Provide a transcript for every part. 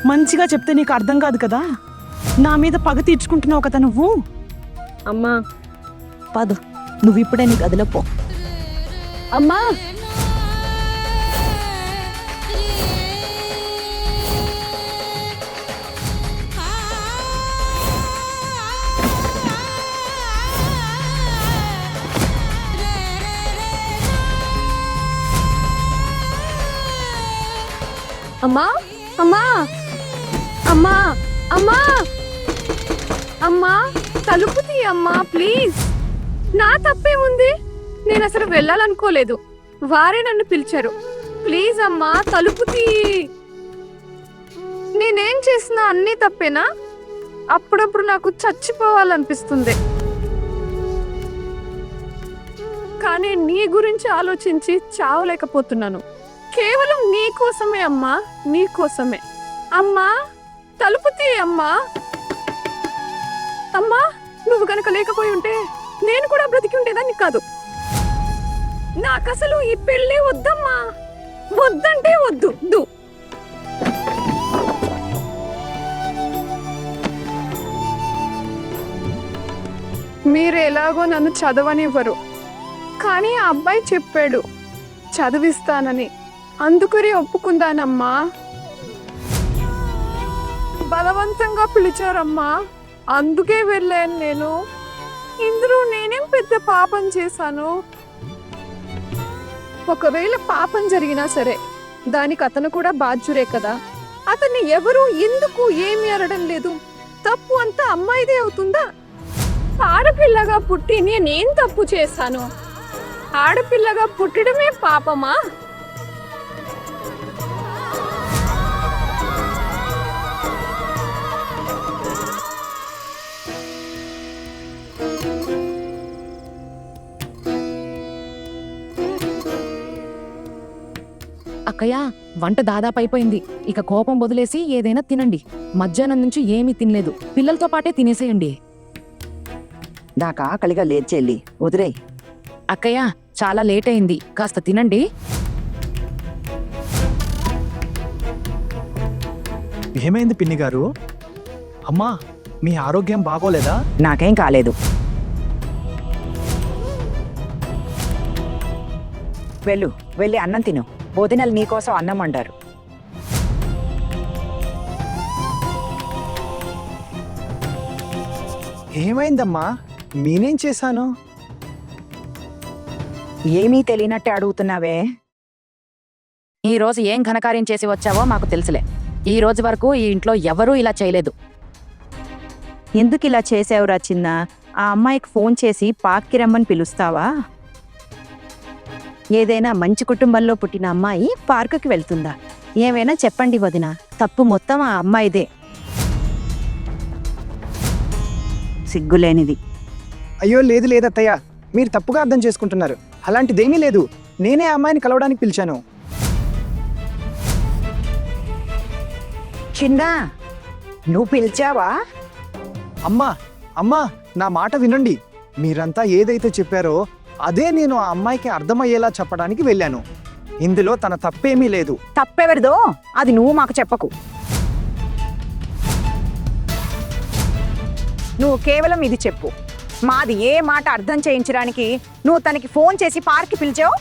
మంచిగా చెప్తే నీకు అర్థం కాదు కదా. నా మీద పగ తీర్చుకుంటున్నావు కదా నువ్వు. అమ్మా పద, నువ్వు ఇప్పుడే నీ గదిలో పో. అమ్మా అమ్మా అమ్మా అమ్మా అమ్మా అమ్మా తలుపు తీ అమ్మా ప్లీజ్. నా తప్పేముంది? నేను అసలు వెళ్ళాలనుకోలేదు, వారే నన్ను పిలిచారు. ప్లీజ్ అమ్మా తలుపు తీ. నేనేం చేసినా అన్నీ తప్పేనా? అప్పుడప్పుడు నాకు చచ్చిపోవాలనిపిస్తుంది, కానీ నీ గురించి ఆలోచించి చావలేకపోతున్నాను. కేవలం నీ కోసమే అమ్మా, నీ కోసమే. అమ్మా తలుపు తీ అమ్మా. అమ్మా నువ్వు గనక లేకపోయి ఉంటే నేను కూడా బ్రతికి ఉండేదాన్ని కాదు. నాకసలు ఈ పెళ్ళే వద్దమ్మా, వద్దంటే వద్దు. మీరు ఎలాగో నన్ను చదవనివ్వరు, కానీ ఆ అబ్బాయి చెప్పాడు చదివిస్తానని, అందుకని ఒప్పుకుందానమ్మా. బలవంతంగా పిలిచారమ్మా, అందుకే వెళ్ళాను నేను. ఇందులో నేనేం పెద్ద పాపం చేశాను? ఒకవేళ పాపం జరిగినా సరే దానికి అతను కూడా బాధ్యురే కదా. అతన్ని ఎవరు ఎందుకు ఏమి అనడం లేదు, తప్పు అంతా అమ్మాయిదే అవుతుందా? ఆడపిల్లగా పుట్టి నేనేం తప్పు చేశాను? ఆడపిల్లగా పుట్టడమే పాపమా? అక్కయ్య, వంట దాదాపు అయిపోయింది. ఇక కోపం వదిలేసి ఏదైనా తినండి. మధ్యాహ్నం నుంచి ఏమీ తినలేదు, పిల్లలతో పాటే తినేసేయండి. నాకు ఆకలిగా లేదు చెల్లి, వదిలే. అక్కయ్య, చాలా లేట్ అయింది, కాస్త తినండి. ఏమైంది పిన్ని గారు? అమ్మా, మీ ఆరోగ్యం బాగోలేదా? నాకేం కాలేదు. వెళ్ళి అన్నం తిను. వదినలు నీకోసం అన్నం అంటారు. ఏమైందమ్మా? నేనేం చేశాను? ఏమీ తెలియనట్టే అడుగుతున్నావే. ఈ రోజు ఏం ఘనకార్యం చేసి వచ్చావో మాకు తెలుసులే. ఈ రోజు వరకు ఈ ఇంట్లో ఎవరూ ఇలా చేయలేదు. ఎందుకు ఇలా చేసావురా చిన్న? ఆ అమ్మాయికి ఫోన్ చేసి పార్క్కి రమ్మని పిలుస్తావా? ఏదైనా మంచి కుటుంబంలో పుట్టిన అమ్మాయి పార్కుకి వెళ్తుందా? ఏమైనా చెప్పండి వదిన, తప్పు మొత్తం ఆ అమ్మాయిదే. సిగ్గులేనిది. అయ్యో లేదు లేదత్తయ్య, మీరు తప్పుగా అర్థం చేసుకుంటున్నారు. అలాంటిదేమీ లేదు. నేనే ఆ అమ్మాయిని కలవడానికి పిలిచాను. చిన్న, నువ్వు పిలిచావా? అమ్మా, నా మాట వినండి. మీరంతా ఏదైతే చెప్పారో అదే నేను ఆ అమ్మాయికి అర్థమయ్యేలా చెప్పడానికి వెళ్ళాను. ఇందులో తన తప్పేమీ లేదు. తప్పెవరిదో అది నువ్వు మాకు చెప్పకు. నువ్వు కేవలం ఇది చెప్పు, మాది ఏ మాట అర్థం చేయించడానికి నువ్వు తనకి ఫోన్ చేసి పార్క్కి పిలిచావు?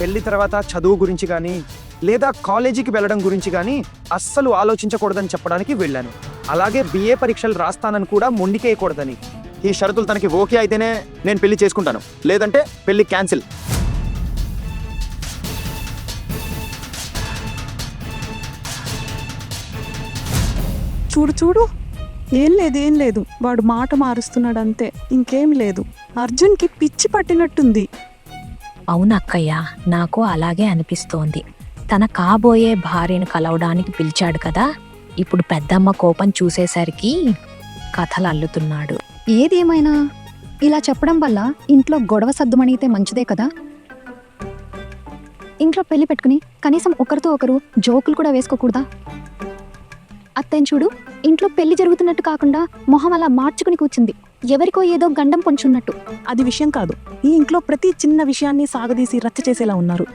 పెళ్లి తర్వాత చదువు గురించి కానీ లేదా కాలేజీకి వెళ్ళడం గురించి కానీ అస్సలు ఆలోచించకూడదని చెప్పడానికి వెళ్ళాను. అలాగే BA పరీక్షలు రాస్తానని కూడా మొండికేయకూడదని. ఈ షరతులు తనకి ఓకే అయితేనే నేను పెళ్లి చేసుకుంటాను, లేదంటే పెళ్లి క్యాన్సిల్. చూడు, ఏం లేదు, వాడు మాట మారుస్తున్నాడు అంతే, ఇంకేం లేదు. అర్జున్కి పిచ్చి పట్టినట్టుంది. అవునక్కయ్య, నాకు అలాగే అనిపిస్తోంది. తన కాబోయే భార్యను కలవడానికి పిలిచాడు కదా, ఇప్పుడు పెద్దమ్మ కోపం చూసేసరికి కథలు అల్లుతున్నాడు. ఏదేమైనా ఇలా చెప్పడం వల్ల ఇంట్లో గొడవ సద్దుమణిగితే మంచిదే కదా. ఇంట్లో పెళ్లి పెట్టుకుని కనీసం ఒకరితో ఒకరు జోకులు కూడా వేసుకోకూడదా? అత్తయ్య చూడు, ఇంట్లో పెళ్లి జరుగుతున్నట్టు కాకుండా మొహం అలా మార్చుకుని కూర్చుంది, ఎవరికో ఏదో గండం పొంచున్నట్టు. అది విషయం కాదు. ఈ ఇంట్లో ప్రతి చిన్న విషయాన్ని సాగదీసి రచ్చ చేసేలా ఉన్నారు.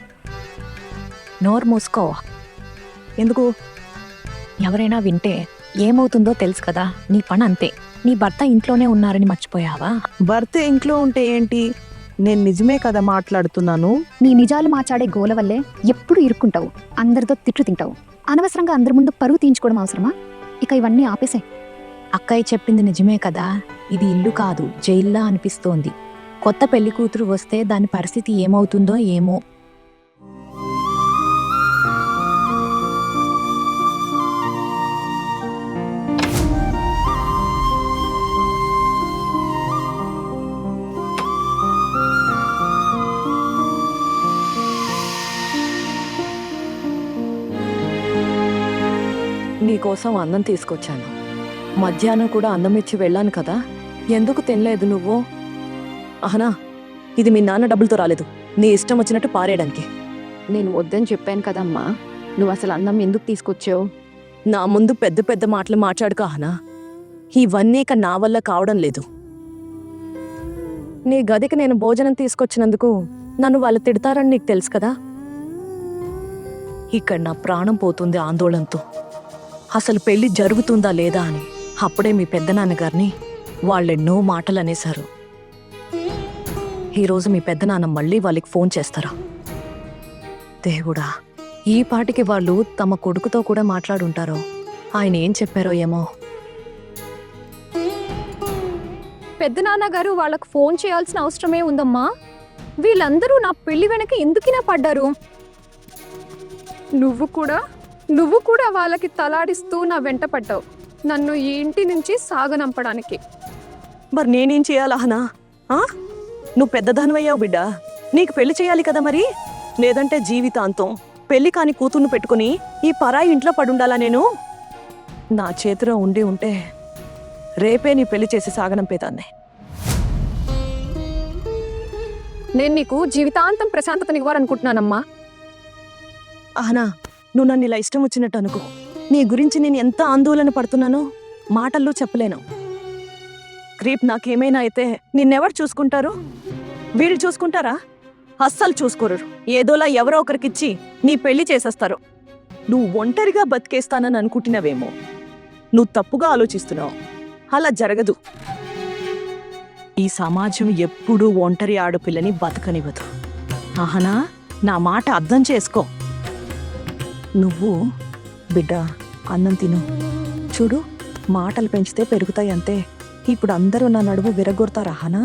నోరు మూసుకో. ఎందుకు? ఎవరైనా వింటే ఏమవుతుందో తెలుసు కదా, నీ పని అంతే. నీ భర్త ఇంట్లోనే ఉన్నారని మర్చిపోయావా? భర్త ఇంట్లో ఉంటే ఏంటి? నేను నిజమే కదా మాట్లాడుతున్నాను. నీ నిజాలు మాట్లాడే గోల వల్లే ఎప్పుడు ఇరుక్కుంటావు, అందరితో తిట్లు తింటావు. అనవసరంగా అందరి ముందు పరువు తీయించుకోవడం అవసరమా? ఇక ఇవన్నీ ఆపేసే. అక్కయ్య చెప్పింది నిజమే కదా, ఇది ఇల్లు కాదు జైల్లా అనిపిస్తోంది. కొత్త పెళ్లి కూతురు వస్తే దాని పరిస్థితి ఏమవుతుందో ఏమో. నీకోసం అన్నం తీసుకొచ్చాను. మధ్యాహ్నం కూడా అన్నం ఇచ్చి వెళ్ళాను కదా, ఎందుకు తినలేదు నువ్వు? అహనా, ఇది మీ నాన్న డబ్బులతో రాలేదు, నీ ఇష్టం వచ్చినట్టు పారేయడానికి. నేను వద్దని చెప్పాను కదమ్మా, నువ్వు అసలు అన్నం ఎందుకు తీసుకొచ్చావు? నా ముందు పెద్ద పెద్ద మాటలు మాట్లాడుకో అహనా. ఇవన్నీ ఇక నా వల్ల కావడం లేదు. నీ గదికి నేను భోజనం తీసుకొచ్చినందుకు నన్ను వాళ్ళు తిడతారని నీకు తెలుసు కదా. ఇక్కడ నా ప్రాణం పోతుంది ఆందోళనతో. అసలు పెళ్లి జరుగుతుందా లేదా అని అప్పుడే మీ పెద్దనాన్నగారిని వాళ్ళెన్నో మాటలు అనేశారు. ఈరోజు మీ పెద్దనాన్న మళ్ళీ వాళ్ళకి ఫోన్ చేస్తారా? దేవుడా, ఈ పాటికి వాళ్ళు తమ కొడుకుతో కూడా మాట్లాడుంటారో. ఆయన ఏం చెప్పారో ఏమో. పెద్దనాన్నగారు వాళ్ళకు ఫోన్ చేయాల్సిన అవసరమే ఉందమ్మా. వీళ్ళందరూ నా పెళ్లి వెనక ఎందుకినా పడ్డారు. నువ్వు కూడా వాళ్ళకి తలాడిస్తూ నా వెంట పడ్డావు, నన్ను ఈ ఇంటి నుంచి సాగనంపడానికి. మరి నేనేం చేయాలా అహనా? నువ్వు పెద్దదానివయ్యావు బిడ్డ, నీకు పెళ్లి చేయాలి కదా మరి. లేదంటే జీవితాంతం పెళ్లి కాని కూతుర్ను పెట్టుకుని ఈ పరాయి ఇంట్లో పడుండాలా నేను? నా చేతిలో ఉంటే రేపే నీ పెళ్లి చేసి సాగనంపేదాన్ని. నేను నీకు జీవితాంతం ప్రశాంతతనివ్వాలనుకుంటున్నానమ్మా. అహనా, నువ్వు నన్ను ఇలా ఇష్టం వచ్చినట్టు అనుకో. నీ గురించి నేను ఎంత ఆందోళన పడుతున్నానో మాటల్లో చెప్పలేను. రేపు నాకేమైనా అయితే నిన్నెవరు చూసుకుంటారు? వీళ్ళు చూసుకుంటారా? అస్సలు చూసుకోరు. ఏదోలా ఎవరో ఒకరికిచ్చి నీ పెళ్లి చేసేస్తారు. నువ్వు ఒంటరిగా బతికేస్తానని అనుకుంటున్నావేమో. నువ్వు తప్పుగా ఆలోచిస్తున్నావు. అలా జరగదు. ఈ సమాజం ఎప్పుడూ ఒంటరి ఆడపిల్లని బతకనివ్వదు. అహనా, నా మాట అర్థం చేసుకో. నువ్వు బిడ్డ అన్నం తిను. చూడు, మాటలు పెంచితే పెరుగుతాయి అంతే. ఇప్పుడు అందరూ నా నడుము విరగొడతారా అహనా?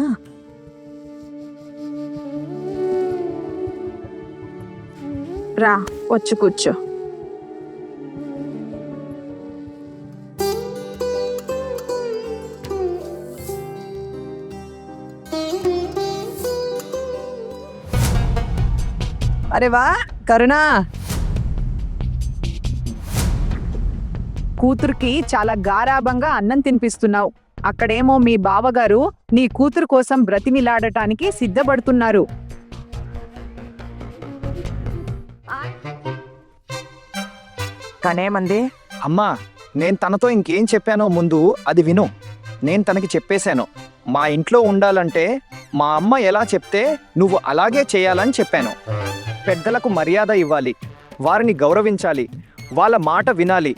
రా, వచ్చి కూర్చో. అరే వా కరుణా, కూతురికి చాలా గారాబంగా అన్నం తినిపిస్తున్నావు. అక్కడేమో మీ బావగారు నీ కూతురు కోసం బ్రతిమిలాడటానికి సిద్ధపడుతున్నారు. కనేమంది అమ్మా, నేను తనతో ఇంకేం చెప్పానో ముందు అది విను. నేను తనకి చెప్పేశాను, మా ఇంట్లో ఉండాలంటే మా అమ్మ ఎలా చెప్తే నువ్వు అలాగే చేయాలని చెప్పాను. పెద్దలకు మర్యాద ఇవ్వాలి, వారిని గౌరవించాలి, వాళ్ళ మాట వినాలి.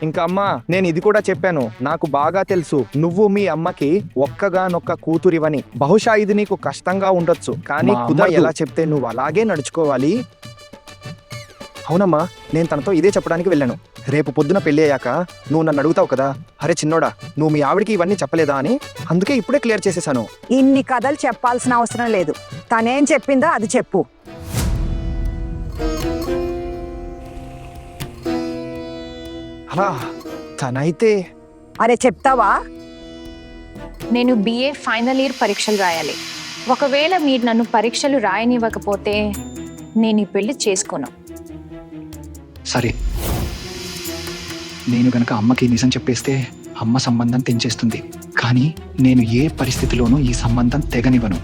ఇంకా అమ్మా, నేను ఇది కూడా చెప్పాను, నాకు బాగా తెలుసు నువ్వు మీ అమ్మకి ఒక్కగానొక్క కూతురివని. బహుశా ఇది నీకు కష్టంగా ఉండొచ్చు, కానీ కుదరదు. ఎలా చెప్తే నువ్వు అలాగే నడుచుకోవాలి. అవునమ్మా, నేను తనతో ఇదే చెప్పడానికి వెళ్ళాను. రేపు పొద్దున పెళ్ళి అయ్యాక నువ్వు నన్ను అడుగుతావు కదా, అరే చిన్నోడా, నువ్వు మీ ఆవిడికి ఇవన్నీ చెప్పలేదా అని. అందుకే ఇప్పుడే క్లియర్ చేసేసాను. ఇన్ని కథలు చెప్పాల్సిన అవసరం లేదు. తనేం చెప్పిందో అది చెప్పు. అలా తనైతే అరే చెప్తావా? నేను BA ఫైనల్ ఇయర్ పరీక్షలు రాయాలి. ఒకవేళ మీరు నన్ను పరీక్షలు రాయనివ్వకపోతే నేను ఈ పెళ్లి చేసుకోను. సరే, నేను గనక అమ్మకి నిజం చెప్పేస్తే అమ్మ సంబంధం తెంచేస్తుంది. కానీ నేను ఏ పరిస్థితిలోనూ ఈ సంబంధం తెగనివ్వను.